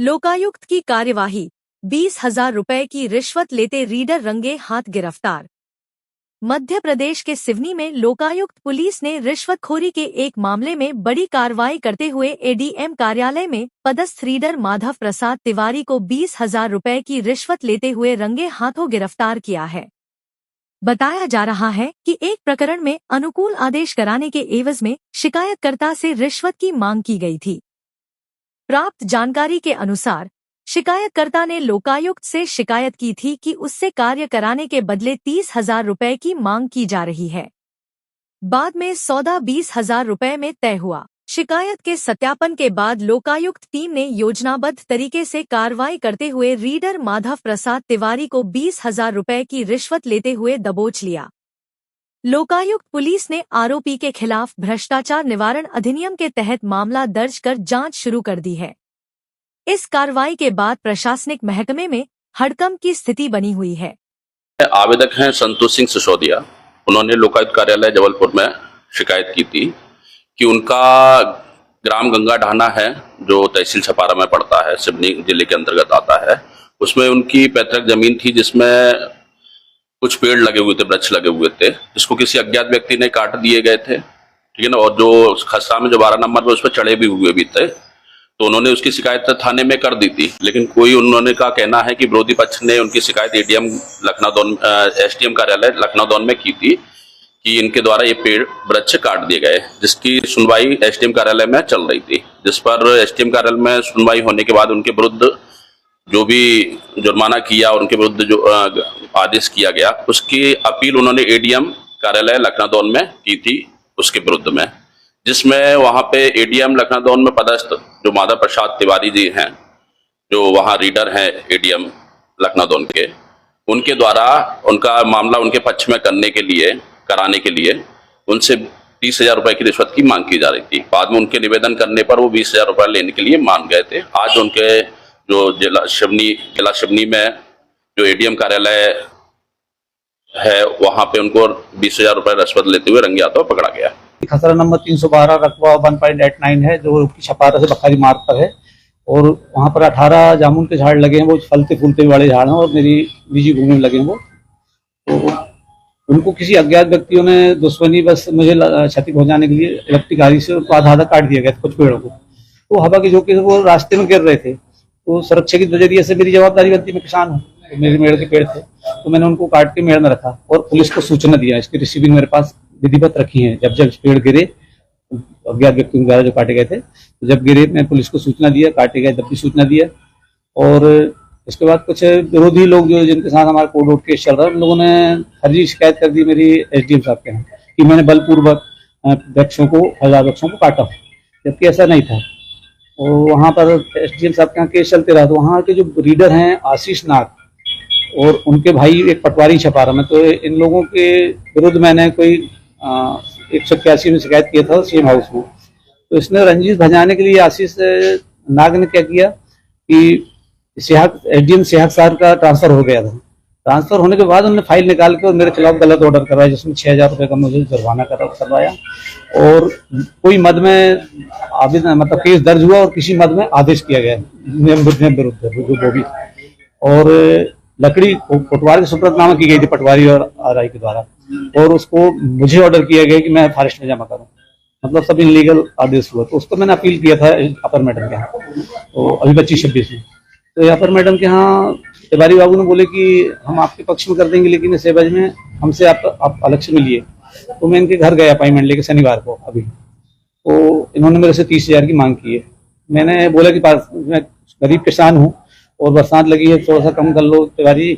लोकायुक्त की कार्यवाही, 20,000 रुपए की रिश्वत लेते रीडर रंगे हाथ गिरफ्तार। मध्य प्रदेश के सिवनी में लोकायुक्त पुलिस ने रिश्वतखोरी के एक मामले में बड़ी कार्रवाई करते हुए एडीएम कार्यालय में पदस्थ रीडर माधव प्रसाद तिवारी को 20,000 रुपए की रिश्वत लेते हुए रंगे हाथों गिरफ्तार किया है। बताया जा रहा है कि एक प्रकरण में अनुकूल आदेश कराने के एवज में शिकायतकर्ता से रिश्वत की मांग की गई थी। प्राप्त जानकारी के अनुसार शिकायतकर्ता ने लोकायुक्त से शिकायत की थी कि उससे कार्य कराने के बदले 30,000 रुपए की मांग की जा रही है। बाद में सौदा 20,000 रुपए में तय हुआ। शिकायत के सत्यापन के बाद लोकायुक्त टीम ने योजनाबद्ध तरीके से कार्रवाई करते हुए रीडर माधव प्रसाद तिवारी को 20,000 रुपए की रिश्वत लेते हुए दबोच लिया। लोकायुक्त पुलिस ने आरोपी के खिलाफ भ्रष्टाचार निवारण अधिनियम के तहत मामला दर्ज कर जांच शुरू कर दी है। इस कार्रवाई के बाद प्रशासनिक महकमे में हड़कंप की स्थिति बनी हुई है। आवेदक हैं संतोष सिंह सिसोदिया। उन्होंने लोकायुक्त कार्यालय जबलपुर में शिकायत की थी कि उनका ग्राम गंगा ढाना है जो तहसील छपारा में पड़ता है, सिवनी जिले के अंतर्गत आता है। उसमें उनकी पैतृक जमीन थी जिसमें कुछ पेड़ लगे हुए थे, वृक्ष लगे हुए थे, जिसको किसी अज्ञात व्यक्ति ने काट दिए गए थे, ठीक है ना। और जो खसरा में जो 12 नंबर पे उस पर चढ़े भी हुए भी थे, तो उन्होंने उसकी शिकायत थाने में कर दी थी। लेकिन कोई उन्होंने का कहना है कि विरोधी पक्ष ने उनकी शिकायत एडीएम लखनऊ एसडीएम कार्यालय लखनऊ में की थी कि इनके द्वारा ये पेड़ वृक्ष काट दिए गए, जिसकी सुनवाई एसडीएम कार्यालय में चल रही थी। जिस पर एसडीएम कार्यालय में सुनवाई होने के बाद उनके विरुद्ध जो भी जुर्माना किया और उनके विरुद्ध जो आदेश किया गया, उसकी अपील उन्होंने एडीएम कार्यालय लखनऊ में की थी उसके विरुद्ध में, जिसमें वहां पे एडीएम लखनऊ में पदस्थ जो माधव प्रसाद तिवारी जी हैं, जो वहां रीडर हैं एडीएम लखनऊ के, उनके द्वारा उनका मामला उनके पक्ष में कराने के लिए उनसे 30,000 रुपए की रिश्वत की मांग की जा रही थी। बाद में उनके निवेदन करने पर वो 20,000 रुपए लेने के लिए मान गए थे। आज उनके जो जिला शिवनी में जो एडीएम कार्यालय है वहां पे उनको 20,000 रुपए रिश्वत लेते हुए रंगे हाथों पकड़ा गया। खसरा नंबर 312 रकबा 1.89 है जो छपारा से बखारी मार्ग पर है, और वहाँ पर 18 जामुन के झाड़ लगे हैं, वो फलते फूलते वाले झाड़ हैं, और मेरी निजी भूमि में लगे हैं वो। तो उनको किसी अज्ञात व्यक्तियों ने दुश्मनी बस मुझे क्षति पहुंचाने के लिए इलेक्ट्रिक गाड़ी से उनको आधा काट दिया गया कुछ पेड़ों को। तो हवा की झोंके से वो रास्ते में गिर रहे थे, तो सुरक्षा की नजरिए से मेरी जवाबदारी बनती, मैं किसान हूँ, तो मेरे मेड़ के पेड़ थे, तो मैंने उनको काट के मेड़ में रखा और पुलिस को सूचना दिया। इसकी रिसीविंग मेरे पास विधिवत रखी है। जब पेड़ गिरे अज्ञात व्यक्तियों द्वारा जो काटे गए थे, तो जब गिरे मैं पुलिस को सूचना दिया, काटे गए तब भी सूचना दिया। और इसके बाद कुछ विरोधी लोग जो जिनके साथ हमारा कोर्ट वोट केस चल रहा है, उन लोगों ने फर्जी शिकायत कर दी मेरी एसडीएम साहब के यहाँ कि मैंने बलपूर्वक वृक्षों को 1000 वृक्षों को काटा, जबकि ऐसा नहीं था। और वहाँ पर एसडीएम साहब के यहाँ केस चलते रहा। तो वहाँ के जो रीडर हैं आशीष नाग और उनके भाई एक पटवारी छपारा में, तो इन लोगों के विरुद्ध मैंने कोई 181 में शिकायत किया था सीएम हाउस में। तो इसने रंजिश भजाने के लिए आशीष नाग ने क्या किया कि एसडीएम सेहक साहब का ट्रांसफर हो गया था। ट्रांसफर होने के बाद उन्होंने फाइल निकाल के और मेरे खिलाफ गलत ऑर्डर करवाया, जिसमें 6,000 रुपये का मुझे जुर्माना करवाया, और कोई मद में आवेदन मतलब केस दर्ज हुआ और किसी मद में आदेश किया गया विरुद्ध जो भी। और लकड़ी पटवारी के सुपुर्दनामा की गई थी पटवारी और आरआई के द्वारा, और उसको मुझे ऑर्डर किया गया कि मैं फॉरेस्ट में जमा करूं, मतलब सब इनलीगल आदेश हुआ। तो उसको मैंने अपील किया था अपर मैडम के यहाँ, तो अभी 25-26 में। तो अपर मैडम के यहाँ तिवारी बाबू ने बोले कि हम आपके पक्ष में कर देंगे, लेकिन इस एवज में हमसे आप अलग से मिलिए। तो मैं इनके घर गया अपॉइंटमेंट लेके शनिवार को अभी, तो इन्होंने मेरे से 30,000 की मांग की है। मैंने बोला कि मैं गरीब किसान हूँ और बरसात लगी है, थोड़ा सा कम कर लो तिवारी।